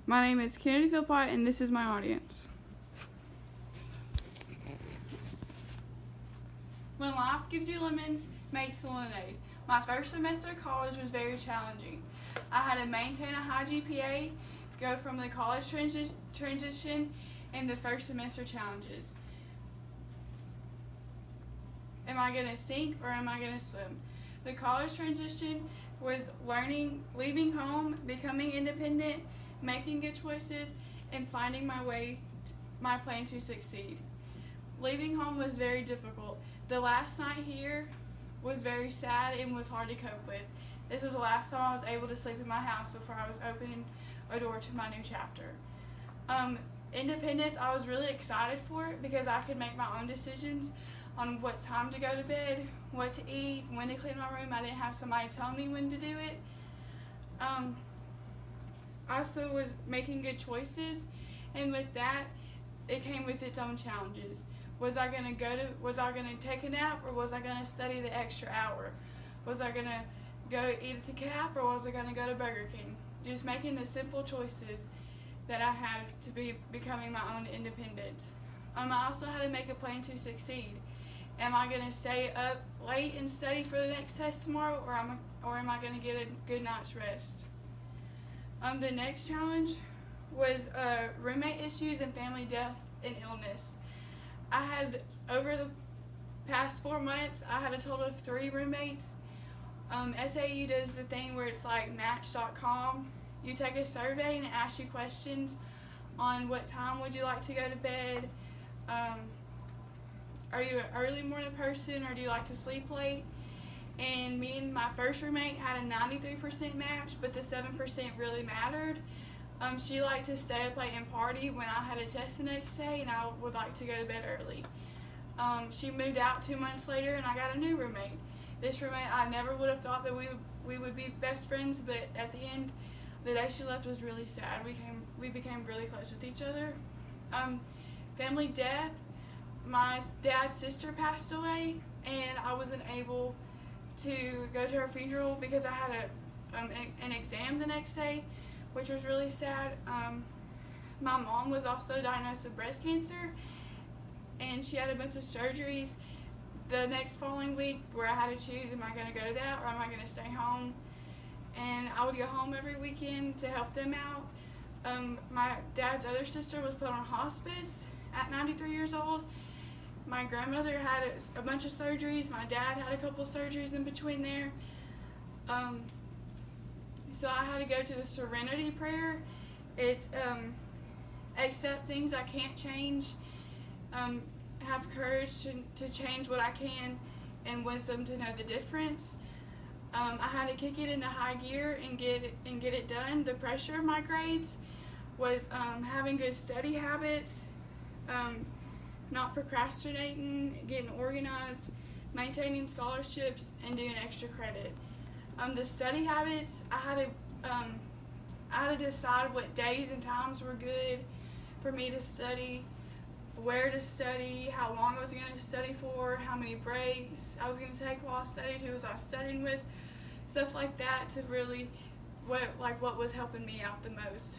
My name is Kennedy Philpott, and this is my audience. When life gives you lemons, makes lemonade. My first semester of college was very challenging. I had to maintain a high GPA, go from the college transition, and the first semester challenges. Am I going to sink or am I going to swim? The college transition was learning, leaving home, becoming independent, making good choices, and finding my plan to succeed. Leaving home was very difficult. The last night here was very sad and was hard to cope with. This was the last time I was able to sleep in my house before I was opening a door to my new chapter. Independence, I was really excited for it because I could make my own decisions on what time to go to bed, what to eat, when to clean my room. I didn't have somebody telling me when to do it. I also was making good choices, and with that, it came with its own challenges. Was I gonna take a nap, or was I gonna study the extra hour? Was I gonna go eat at the Cap, or was I gonna go to Burger King? Just making the simple choices that I had to be becoming my own independence. I also had to make a plan to succeed. Am I gonna stay up late and study for the next test tomorrow, or am I gonna get a good night's rest? The next challenge was roommate issues and family death and illness. I had, over the past 4 months, I had a total of 3 roommates. SAU does the thing where it's like Match.com. You take a survey and it asks you questions on what time would you like to go to bed. Are you an early morning person, or do you like to sleep late? And me and my first roommate had a 93% match, but the 7% really mattered. She liked to stay up late and party when I had a test the next day, and I would like to go to bed early. She moved out 2 months later, and I got a new roommate. This roommate, I never would have thought that we would be best friends, but at the end, the day she left was really sad. We became really close with each other. Family death. My dad's sister passed away, and I wasn't able to go to her funeral because I had an exam the next day, which was really sad. My mom was also diagnosed with breast cancer, and she had a bunch of surgeries the next following week where I had to choose, am I going to go to that or am I going to stay home? And I would go home every weekend to help them out. My dad's other sister was put on hospice at 93 years old. My grandmother had a bunch of surgeries. My dad had a couple surgeries in between there. So I had to go to the Serenity Prayer. It's accept things I can't change, have courage to change what I can, and wisdom to know the difference. I had to kick it into high gear and get it done. The pressure of my grades was having good study habits, not procrastinating, getting organized, maintaining scholarships, and doing extra credit. The study habits, I had to decide what days and times were good for me to study, where to study, how long I was going to study for, how many breaks I was going to take while I studied, who was I studying with, stuff like that, to really what was helping me out the most.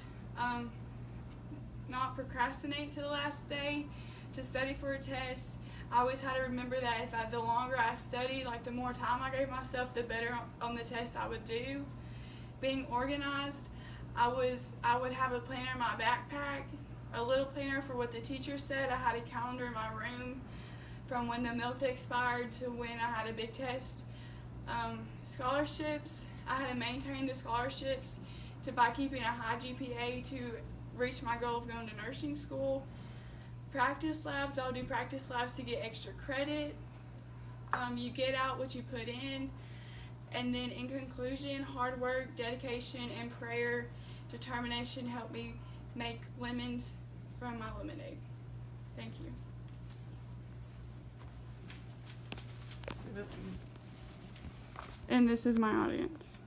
Not procrastinate to the last day to study for a test. I always had to remember that the longer I studied, the more time I gave myself, the better on the test I would do. Being organized, I would have a planner in my backpack, a little planner for what the teacher said. I had a calendar in my room from when the milk expired to when I had a big test. Scholarships, I had to maintain the scholarships by keeping a high GPA to reach my goal of going to nursing school. Practice labs, I'll do practice labs to get extra credit. You get out what you put in. And then in conclusion, hard work, dedication, and prayer, determination helped me make lemons from my lemonade. Thank you. And this is my audience.